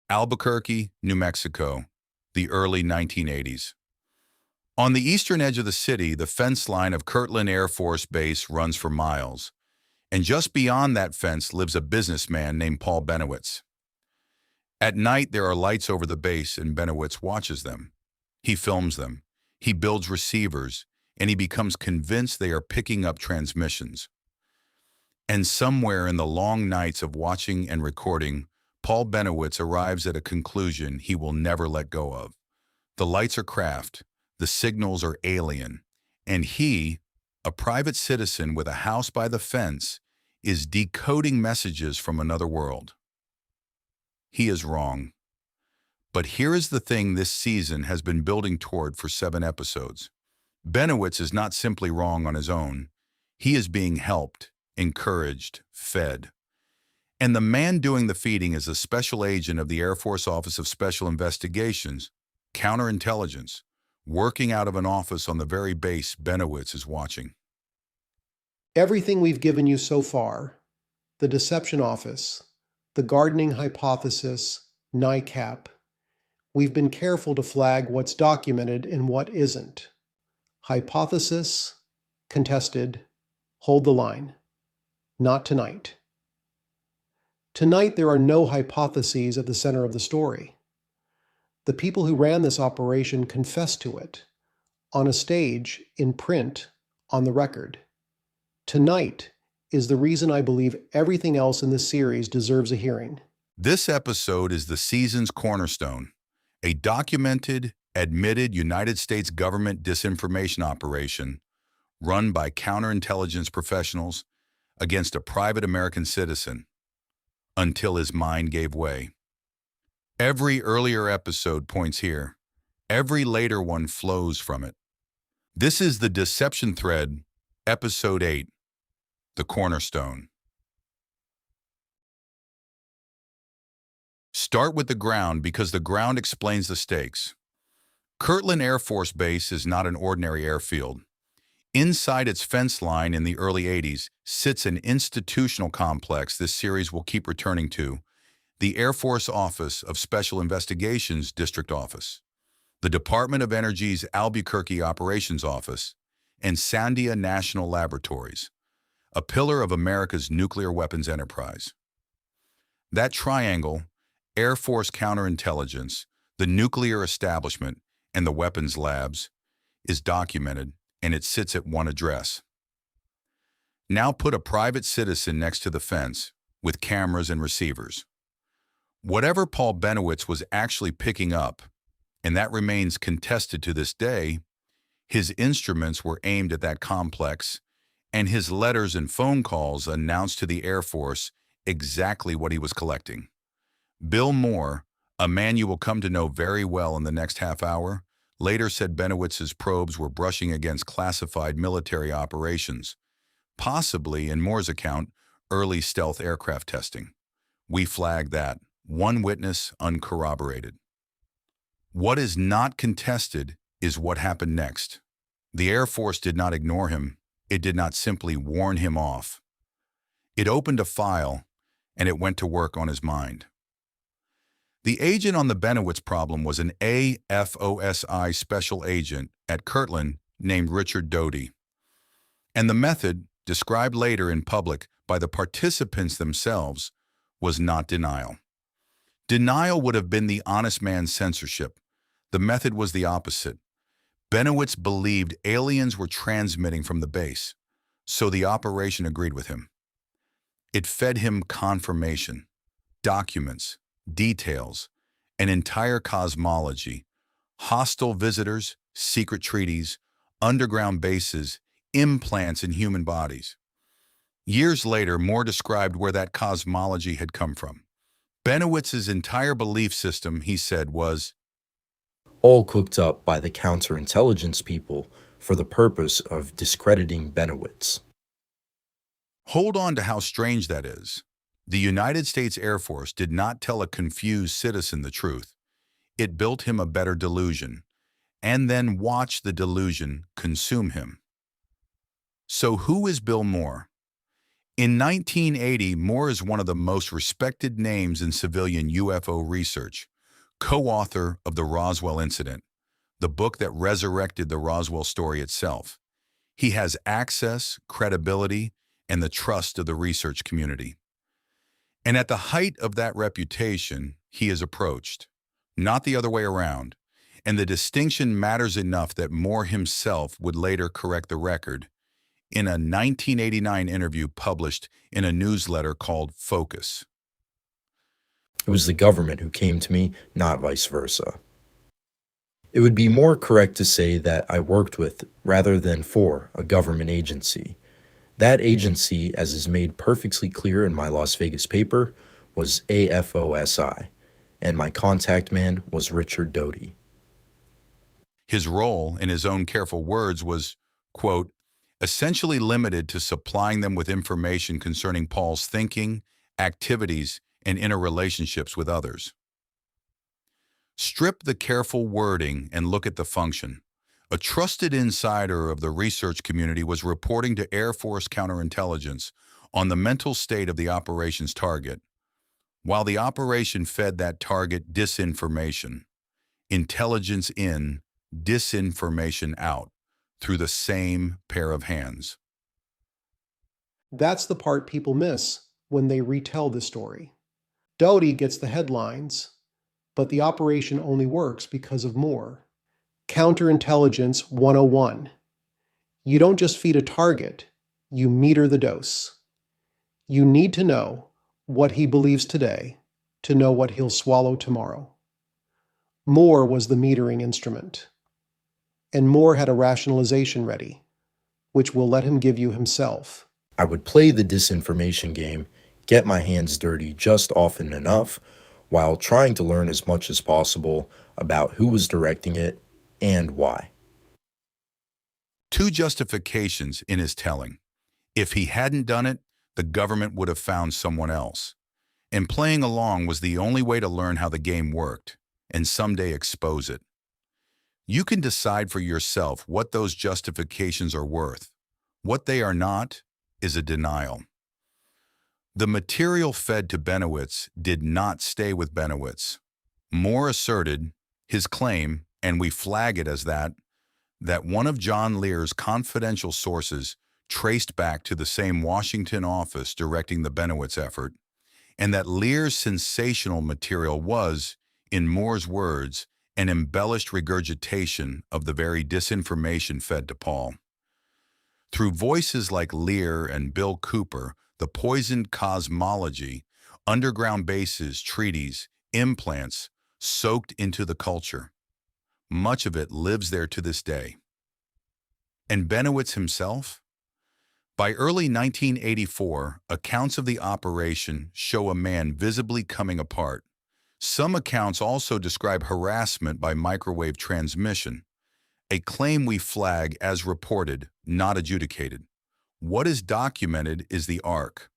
Albuquerque, New Mexico, the early 1980s. On the eastern edge of the city, the fence line of Kirtland Air Force Base runs for miles, and just beyond that fence lives a businessman named Paul Benowitz. At night, there are lights over the base, and Benowitz watches them. He films them, he builds receivers, and he becomes convinced they are picking up transmissions. And somewhere in the long nights of watching and recording, Paul Benowitz arrives at a conclusion he will never let go of. The lights are craft, the signals are alien, and he, a private citizen with a house by the fence, is decoding messages from another world. He is wrong. But here is the thing this season has been building toward for 7 episodes. Benowitz is not simply wrong on his own. He is being helped, encouraged, fed. And the man doing the feeding is a special agent of the Air Force Office of Special Investigations, counterintelligence, working out of an office on the very base Benowitz is watching. Everything we've given you so far, the deception office, the gardening hypothesis, NICAP, we've been careful to flag what's documented and what isn't. Hypothesis, contested, hold the line. Not tonight. Tonight, there are no hypotheses at the center of the story. The people who ran this operation confessed to it, on a stage, in print, on the record. Tonight is the reason I believe everything else in this series deserves a hearing. This episode is the season's cornerstone, a documented, admitted United States government disinformation operation run by counterintelligence professionals against a private American citizen until his mind gave way. Every earlier episode points here. Every later one flows from it. This is the Deception Thread, Episode 8, The Cornerstone. Start with the ground because the ground explains the stakes. Kirtland Air Force Base is not an ordinary airfield. Inside its fence line in the early 80s sits an institutional complex this series will keep returning to, the Air Force Office of Special Investigations District Office, the Department of Energy's Albuquerque Operations Office, and Sandia National Laboratories, a pillar of America's nuclear weapons enterprise. That triangle, Air Force counterintelligence, the nuclear establishment, and the weapons labs, is documented, and it sits at one address. Now put a private citizen next to the fence with cameras and receivers. Whatever Paul Benowitz was actually picking up, and that remains contested to this day, his instruments were aimed at that complex, and his letters and phone calls announced to the Air Force exactly what he was collecting. Bill Moore, a man you will come to know very well in the next half hour, later said Benowitz's probes were brushing against classified military operations, possibly, in Moore's account, early stealth aircraft testing. We flag that. One witness uncorroborated. What is not contested is what happened next. The Air Force did not ignore him. It did not simply warn him off. It opened a file, and it went to work on his mind. The agent on the Benowitz problem was an AFOSI special agent at Kirtland named Richard Doty. And the method, described later in public by the participants themselves, was not denial. Denial would have been the honest man's censorship. The method was the opposite. Benowitz believed aliens were transmitting from the base, so the operation agreed with him. It fed him confirmation, documents, details, an entire cosmology, hostile visitors, secret treaties, underground bases, implants in human bodies. Years later, Moore described where that cosmology had come from. Benowitz's entire belief system, he said, was all cooked up by the counterintelligence people for the purpose of discrediting Benowitz. Hold on to how strange that is. The United States Air Force did not tell a confused citizen the truth. It built him a better delusion, and then watched the delusion consume him. So who is Bill Moore? In 1980, Moore is one of the most respected names in civilian UFO research, co-author of the Roswell Incident, the book that resurrected the Roswell story itself. He has access, credibility, and the trust of the research community. And at the height of that reputation, he is approached, not the other way around. And the distinction matters enough that Moore himself would later correct the record in a 1989 interview published in a newsletter called Focus. It was the government who came to me, not vice versa. It would be more correct to say that I worked with, rather than for, a government agency. That agency, as is made perfectly clear in my Las Vegas paper, was AFOSI, and my contact man was Richard Doty. His role, in his own careful words, was, quote, essentially limited to supplying them with information concerning Paul's thinking, activities, and interrelationships with others. Strip the careful wording and look at the function. A trusted insider of the research community was reporting to Air Force counterintelligence on the mental state of the operation's target, while the operation fed that target disinformation, intelligence in, disinformation out, through the same pair of hands. That's the part people miss when they retell the story. Doty gets the headlines, but the operation only works because of Moore. Counterintelligence 101. You don't just feed a target, you meter the dose. You need to know what he believes today to know what he'll swallow tomorrow. Moore was the metering instrument. And Moore had a rationalization ready, which will let him give you himself. I would play the disinformation game, get my hands dirty just often enough, while trying to learn as much as possible about who was directing it and why. Two justifications in his telling. If he hadn't done it, the government would have found someone else. And playing along was the only way to learn how the game worked, and someday expose it. You can decide for yourself what those justifications are worth. What they are not is a denial. The material fed to Benowitz did not stay with Benowitz. Moore asserted his claim, and we flag it as that one of John Lear's confidential sources traced back to the same Washington office directing the Benowitz effort, and that Lear's sensational material was, in Moore's words, an embellished regurgitation of the very disinformation fed to Paul. Through voices like Lear and Bill Cooper, the poisoned cosmology, underground bases, treaties, implants soaked into the culture. Much of it lives there to this day. And Benowitz himself? By early 1984, accounts of the operation show a man visibly coming apart. Some accounts also describe harassment by microwave transmission, a claim we flag as reported, not adjudicated. What is documented is the arc.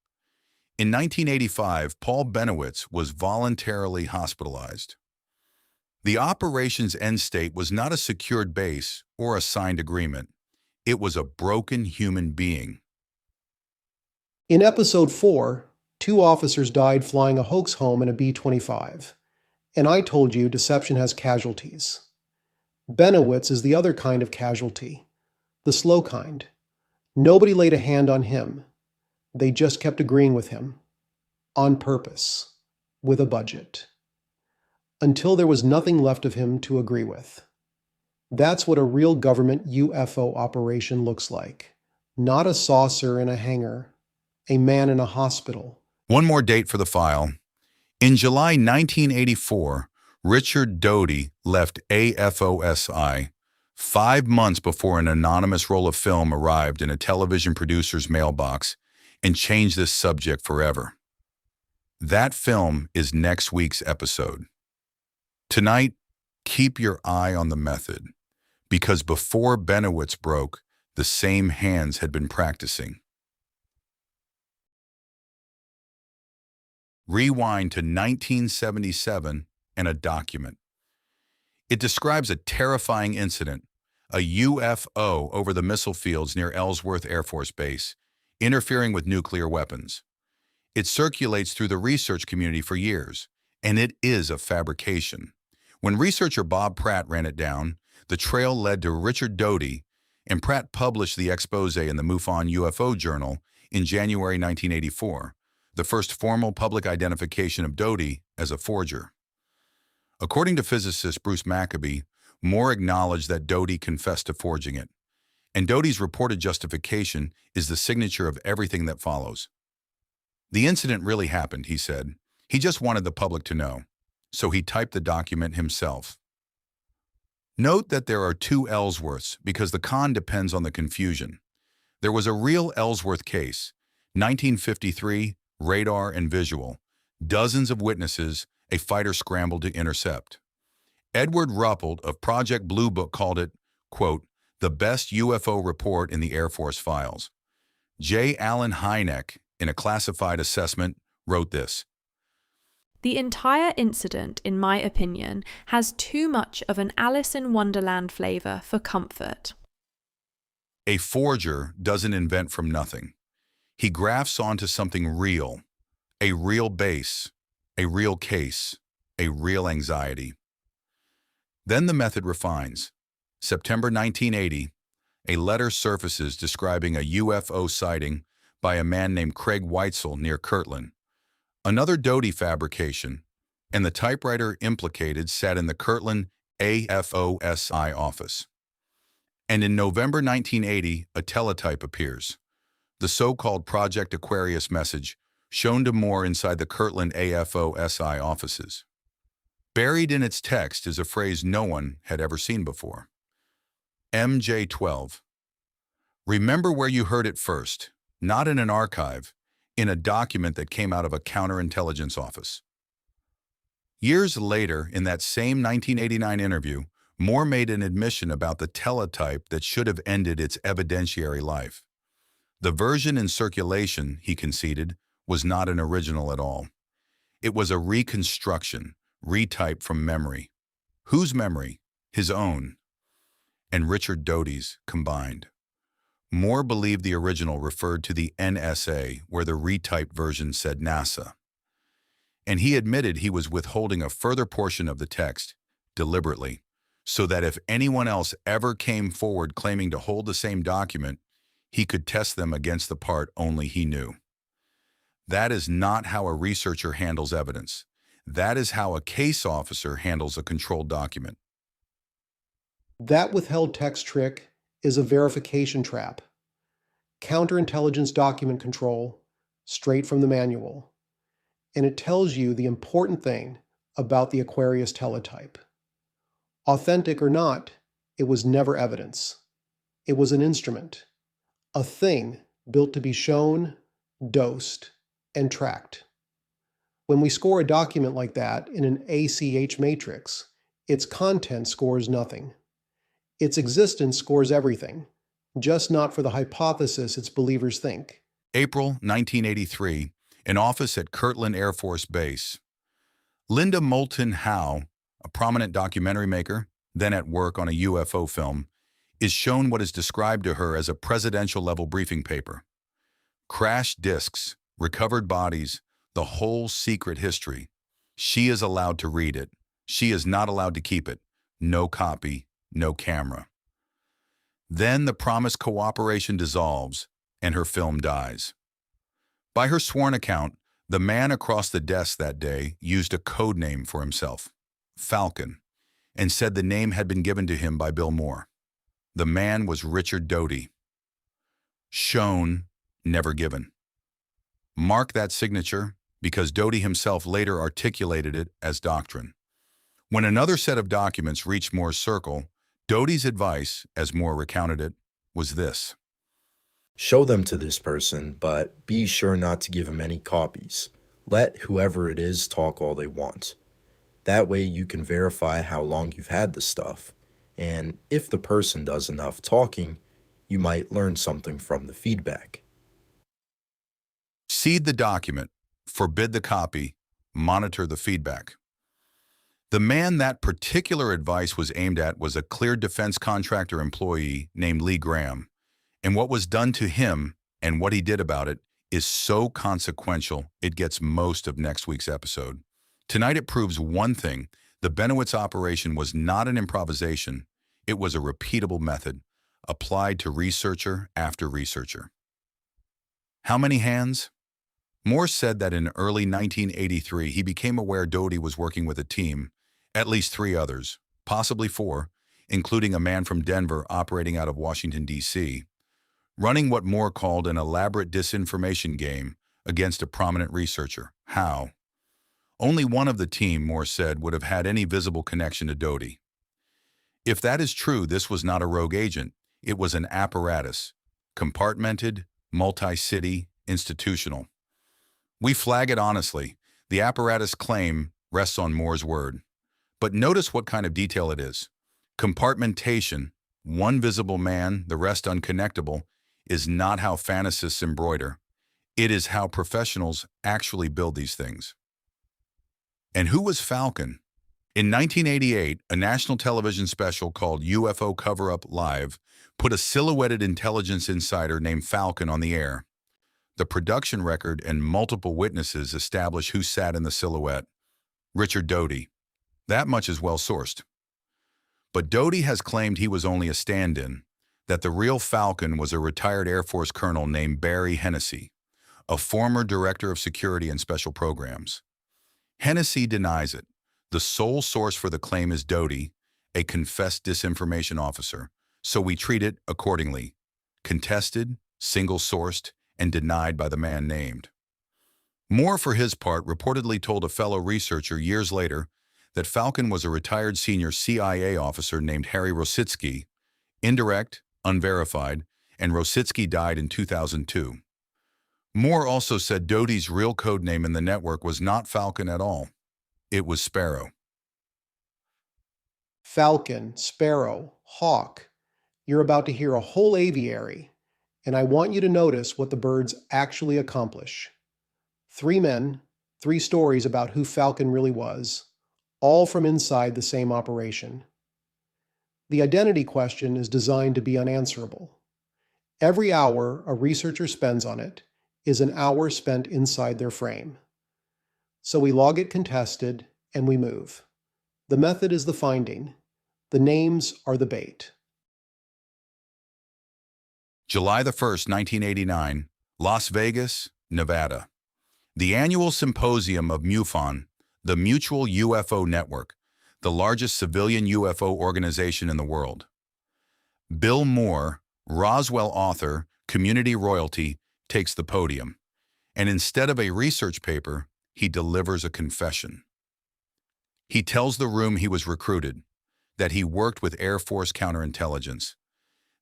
In 1985, Paul Benowitz was voluntarily hospitalized. The operation's end state was not a secured base or a signed agreement. It was a broken human being. In episode 4, 2 officers died flying a hoax home in a B-25. And I told you deception has casualties. Benowitz is the other kind of casualty, the slow kind. Nobody laid a hand on him. They just kept agreeing with him. On purpose. With a budget. Until there was nothing left of him to agree with. That's what a real government UFO operation looks like. Not a saucer in a hangar. A man in a hospital. One more date for the file. In July 1984, Richard Doty left AFOSI 5 months before an anonymous roll of film arrived in a television producer's mailbox and changed this subject forever. That film is next week's episode. Tonight, keep your eye on the method, because before Benowitz broke, the same hands had been practicing. Rewind to 1977 and a document. It describes a terrifying incident, a UFO over the missile fields near Ellsworth Air Force Base interfering with nuclear weapons. It circulates through the research community for years, and it is a fabrication. When researcher Bob Pratt ran it down, the trail led to Richard Doty, and Pratt published the exposé in the MUFON UFO Journal in January 1984, the first formal public identification of Doty as a forger. According to physicist Bruce Maccabee, Moore acknowledged that Doty confessed to forging it, and Doty's reported justification is the signature of everything that follows. The incident really happened, he said. He just wanted the public to know, so he typed the document himself. Note that there are two Ellsworths because the con depends on the confusion. There was a real Ellsworth case, 1953, radar and visual, dozens of witnesses, a fighter scrambled to intercept. Edward Ruppelt of Project Blue Book called it, quote, the best UFO report in the Air Force files. J. Allen Hynek, in a classified assessment, wrote this. The entire incident, in my opinion, has too much of an Alice in Wonderland flavour for comfort. A forger doesn't invent from nothing. He grafts onto something real, a real base, a real case, a real anxiety. Then the method refines. September 1980, a letter surfaces describing a UFO sighting by a man named Craig Weitzel near Kirtland. Another Doty fabrication, and the typewriter implicated sat in the Kirtland AFOSI office. And in November 1980, a teletype appears, the so-called Project Aquarius message shown to Moore inside the Kirtland AFOSI offices. Buried in its text is a phrase no one had ever seen before. MJ12. Remember where you heard it first, not in an archive, in a document that came out of a counterintelligence office. Years later, in that same 1989 interview, Moore made an admission about the teletype that should have ended its evidentiary life. The version in circulation, he conceded, was not an original at all. It was a reconstruction, retyped from memory. Whose memory? His own. And Richard Doty's combined. Moore believed the original referred to the NSA, where the retyped version said NASA. And he admitted he was withholding a further portion of the text, deliberately, so that if anyone else ever came forward claiming to hold the same document, he could test them against the part only he knew. That is not how a researcher handles evidence. That is how a case officer handles a controlled document. That withheld text trick is a verification trap. Counterintelligence document control, straight from the manual. And it tells you the important thing about the Aquarius teletype. Authentic or not, it was never evidence. It was an instrument, a thing built to be shown, dosed, and tracked. When we score a document like that in an ACH matrix, its content scores nothing. Its existence scores everything, just not for the hypothesis its believers think. April 1983, an office at Kirtland Air Force Base. Linda Moulton Howe, a prominent documentary maker, then at work on a UFO film, is shown what is described to her as a presidential-level briefing paper. Crashed discs, recovered bodies, the whole secret history. She is allowed to read it. She is not allowed to keep it. No copy. No camera. Then the promised cooperation dissolves, and her film dies. By her sworn account, the man across the desk that day used a code name for himself, Falcon, and said the name had been given to him by Bill Moore. The man was Richard Doty. Shown, never given. Mark that signature, because Doty himself later articulated it as doctrine. When another set of documents reached Moore's circle, Doty's advice, as Moore recounted it, was this. Show them to this person, but be sure not to give him any copies. Let whoever it is talk all they want. That way you can verify how long you've had the stuff. And if the person does enough talking, you might learn something from the feedback. Seed the document, forbid the copy, monitor the feedback. The man that particular advice was aimed at was a cleared defense contractor employee named Lee Graham, and what was done to him And what he did about it is so consequential, it gets most of next week's episode. Tonight it proves one thing: the Benowitz operation was not an improvisation, it was a repeatable method, applied to researcher after researcher. How many hands? Moore said that in early 1983 he became aware Doty was working with a team, at least 3 others, possibly 4, including a man from Denver operating out of Washington, D.C., running what Moore called an elaborate disinformation game against a prominent researcher, Howe. Only one of the team, Moore said, would have had any visible connection to Doty. If that is true, this was not a rogue agent. It was an apparatus, compartmented, multi-city, institutional. We flag it honestly. The apparatus claim rests on Moore's word. But notice what kind of detail it is. Compartmentation, one visible man, the rest unconnectable, is not how fantasists embroider. It is how professionals actually build these things. And who was Falcon? In 1988, a national television special called UFO Cover-Up Live put a silhouetted intelligence insider named Falcon on the air. The production record and multiple witnesses establish who sat in the silhouette: Richard Doty. That much is well-sourced. But Doty has claimed he was only a stand-in, that the real Falcon was a retired Air Force colonel named Barry Hennessy, a former director of security and special programs. Hennessy denies it. The sole source for the claim is Doty, a confessed disinformation officer, so we treat it accordingly: contested, single-sourced, and denied by the man named. Moore, for his part, reportedly told a fellow researcher years later that Falcon was a retired senior CIA officer named Harry Rositsky, indirect, unverified, and Rositsky died in 2002. Moore also said Doty's real code name in the network was not Falcon at all. It was Sparrow. Falcon, Sparrow, Hawk. You're about to hear a whole aviary, and I want you to notice what the birds actually accomplish. 3 men, 3 stories about who Falcon really was, all from inside the same operation. The identity question is designed to be unanswerable. Every hour a researcher spends on it is an hour spent inside their frame. So we log it contested, and we move. The method is the finding. The names are the bait. July the 1st, 1989, Las Vegas, Nevada. The annual symposium of MUFON, the Mutual UFO Network, the largest civilian UFO organization in the world. Bill Moore, Roswell author, community royalty, takes the podium, and instead of a research paper, he delivers a confession. He tells the room he was recruited, that he worked with Air Force counterintelligence,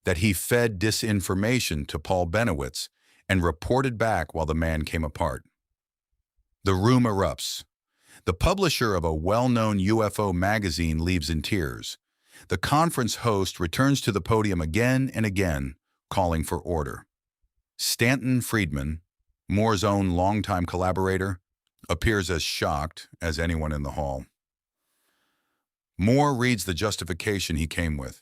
that he fed disinformation to Paul Benowitz and reported back while the man came apart. The room erupts. The publisher of a well-known UFO magazine leaves in tears. The conference host returns to the podium again and again, calling for order. Stanton Friedman, Moore's own longtime collaborator, appears as shocked as anyone in the hall. Moore reads the justification he came with.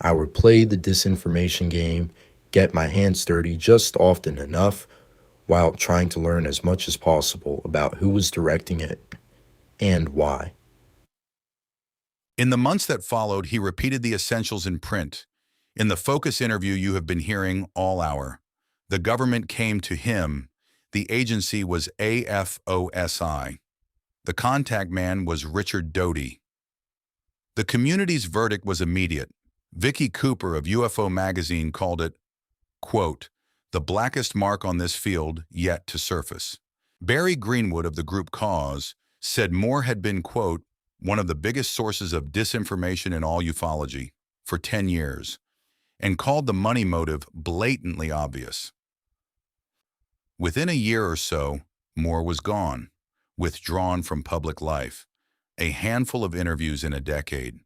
I would play the disinformation game, get my hands dirty just often enough, while trying to learn as much as possible about who was directing it and why. In the months that followed, he repeated the essentials in print. In the Focus interview you have been hearing all hour, the government came to him. The agency was AFOSI. The contact man was Richard Doty. The community's verdict was immediate. Vicky Cooper of UFO magazine called it, quote, the blackest mark on this field yet to surface. Barry Greenwood of the group Cause said Moore had been, quote, one of the biggest sources of disinformation in all ufology for 10 years, and called the money motive blatantly obvious. Within a year or so, Moore was gone, withdrawn from public life, a handful of interviews in a decade,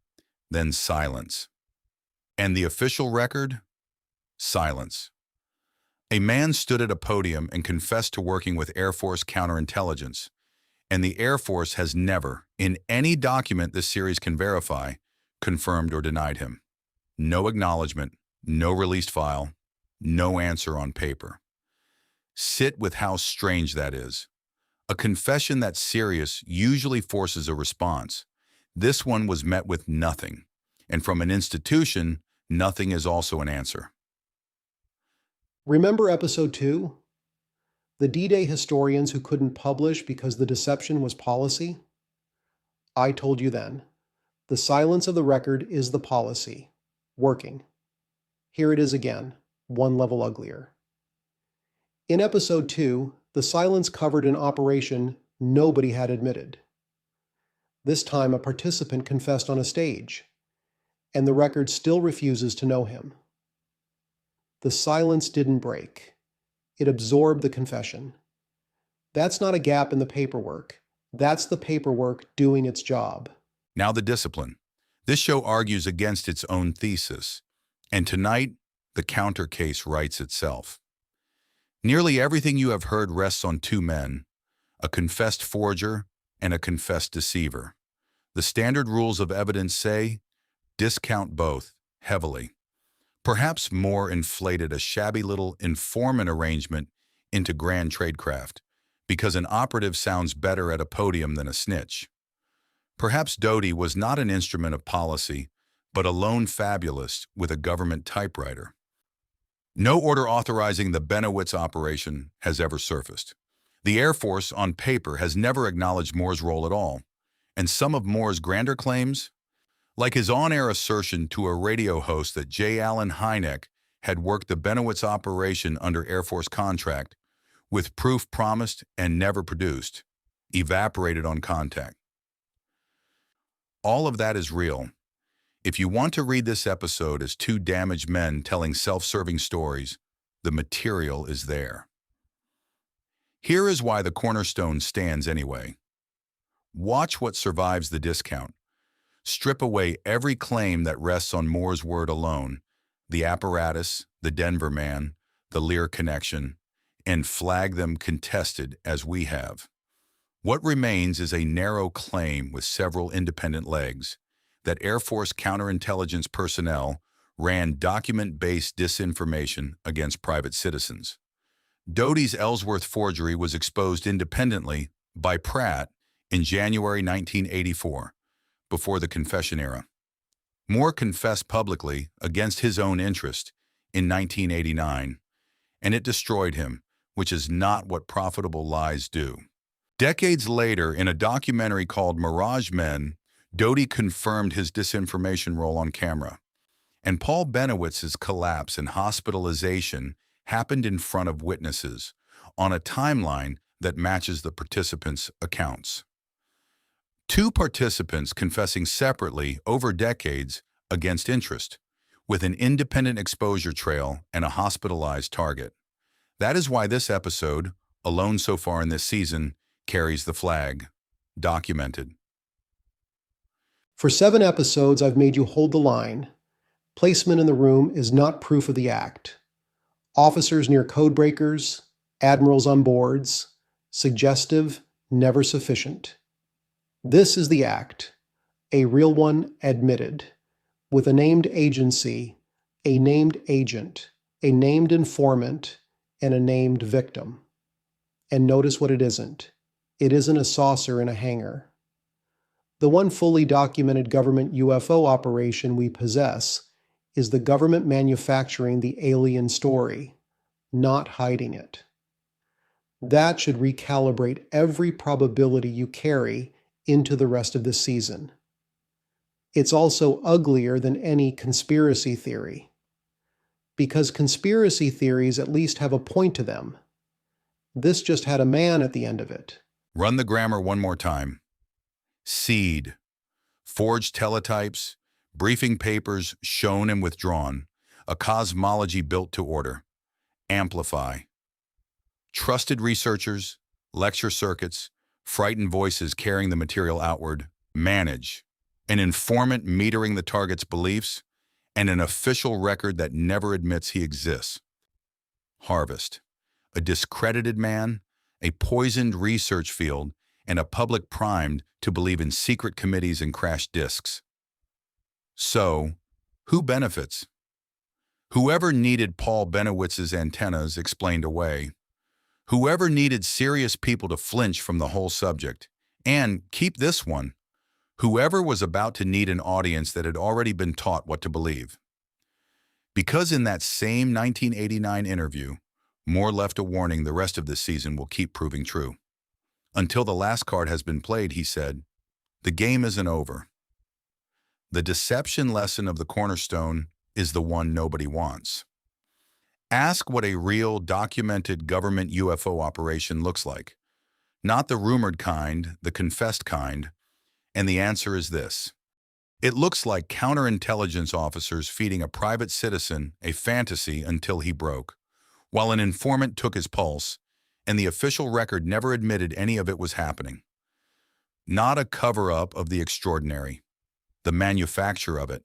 then silence. And the official record? Silence. A man stood at a podium and confessed to working with Air Force counterintelligence, and the Air Force has never, in any document this series can verify, confirmed or denied him. No acknowledgement, no released file, no answer on paper. Sit with how strange that is. A confession that's serious usually forces a response. This one was met with nothing. And from an institution, nothing is also an answer. Remember episode 2? The D-Day historians who couldn't publish because the deception was policy? I told you then. The silence of the record is the policy. Working. Here it is again, one level uglier. In episode 2, the silence covered an operation nobody had admitted. This time a participant confessed on a stage, and the record still refuses to know him. The silence didn't break. It absorbed the confession. That's not a gap in the paperwork. That's the paperwork doing its job. Now the discipline. This show argues against its own thesis, and tonight, the counter case writes itself. Nearly everything you have heard rests on two men, a confessed forger and a confessed deceiver. The standard rules of evidence say, discount both heavily. Perhaps Moore inflated a shabby little informant arrangement into grand tradecraft, because an operative sounds better at a podium than a snitch. Perhaps Doty was not an instrument of policy, but a lone fabulist with a government typewriter. No order authorizing the Benowitz operation has ever surfaced. The Air Force, on paper, has never acknowledged Moore's role at all, and some of Moore's grander claims, like his on-air assertion to a radio host that J. Allen Hynek had worked the Benowitz operation under Air Force contract, with proof promised and never produced, evaporated on contact. All of that is real. If you want to read this episode as two damaged men telling self-serving stories, the material is there. Here is why the cornerstone stands anyway. Watch what survives the discount. Strip away every claim that rests on Moore's word alone, the apparatus, the Denver man, the Lear connection, and flag them contested as we have. What remains is a narrow claim with several independent legs, that Air Force counterintelligence personnel ran document-based disinformation against private citizens. Doty's Ellsworth forgery was exposed independently by Pratt in January 1984, before the confession era. Moore confessed publicly against his own interest in 1989, and it destroyed him, which is not what profitable lies do. Decades later, in a documentary called Mirage Men, Doty confirmed his disinformation role on camera, and Paul Benowitz's collapse and hospitalization happened in front of witnesses on a timeline that matches the participants' accounts. Two participants confessing separately over decades against interest, with an independent exposure trail and a hospitalized target. That is why this episode, alone so far in this season, carries the flag, documented. For 7 episodes, I've made you hold the line. Placement in the room is not proof of the act. Officers near code breakers, admirals on boards, suggestive, never sufficient. This is the act, a real one admitted, with a named agency, a named agent, a named informant, and a named victim. And notice what it isn't. It isn't a saucer in a hangar. The one fully documented government UFO operation we possess is the government manufacturing the alien story, not hiding it. That should recalibrate every probability you carry into the rest of this season. It's also uglier than any conspiracy theory, because conspiracy theories at least have a point to them. This just had a man at the end of it. Run the grammar one more time. Seed, forged teletypes, briefing papers shown and withdrawn, a cosmology built to order. Amplify. Trusted researchers, lecture circuits, frightened voices carrying the material outward. Manage. An informant metering the target's beliefs, and an official record that never admits he exists. Harvest. A discredited man, a poisoned research field, and a public primed to believe in secret committees and crash disks. So, who benefits? Whoever needed Paul Benowitz's antennas explained away. Whoever needed serious people to flinch from the whole subject. And, keep this one, whoever was about to need an audience that had already been taught what to believe. Because in that same 1989 interview, Moore left a warning the rest of this season will keep proving true. Until the last card has been played, he said, the game isn't over. The deception lesson of the cornerstone is the one nobody wants. Ask what a real, documented government UFO operation looks like. Not the rumored kind, the confessed kind, and the answer is this. It looks like counterintelligence officers feeding a private citizen a fantasy until he broke, while an informant took his pulse, and the official record never admitted any of it was happening. Not a cover-up of the extraordinary, the manufacture of it.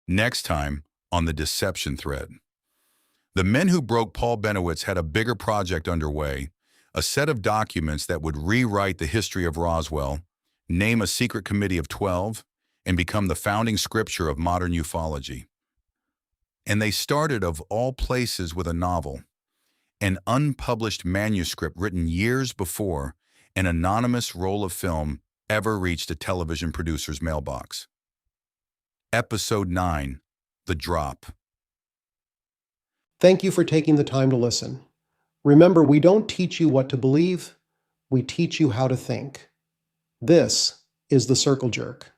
Next time on the deception thread. The men who broke Paul Benowitz had a bigger project underway, a set of documents that would rewrite the history of Roswell, name a secret committee of 12, and become the founding scripture of modern ufology. And they started, of all places, with a novel, an unpublished manuscript written years before an anonymous roll of film ever reached a television producer's mailbox. Episode 9, The Drop. Thank you for taking the time to listen. Remember, we don't teach you what to believe, we teach you how to think. This is The Circle Jerk.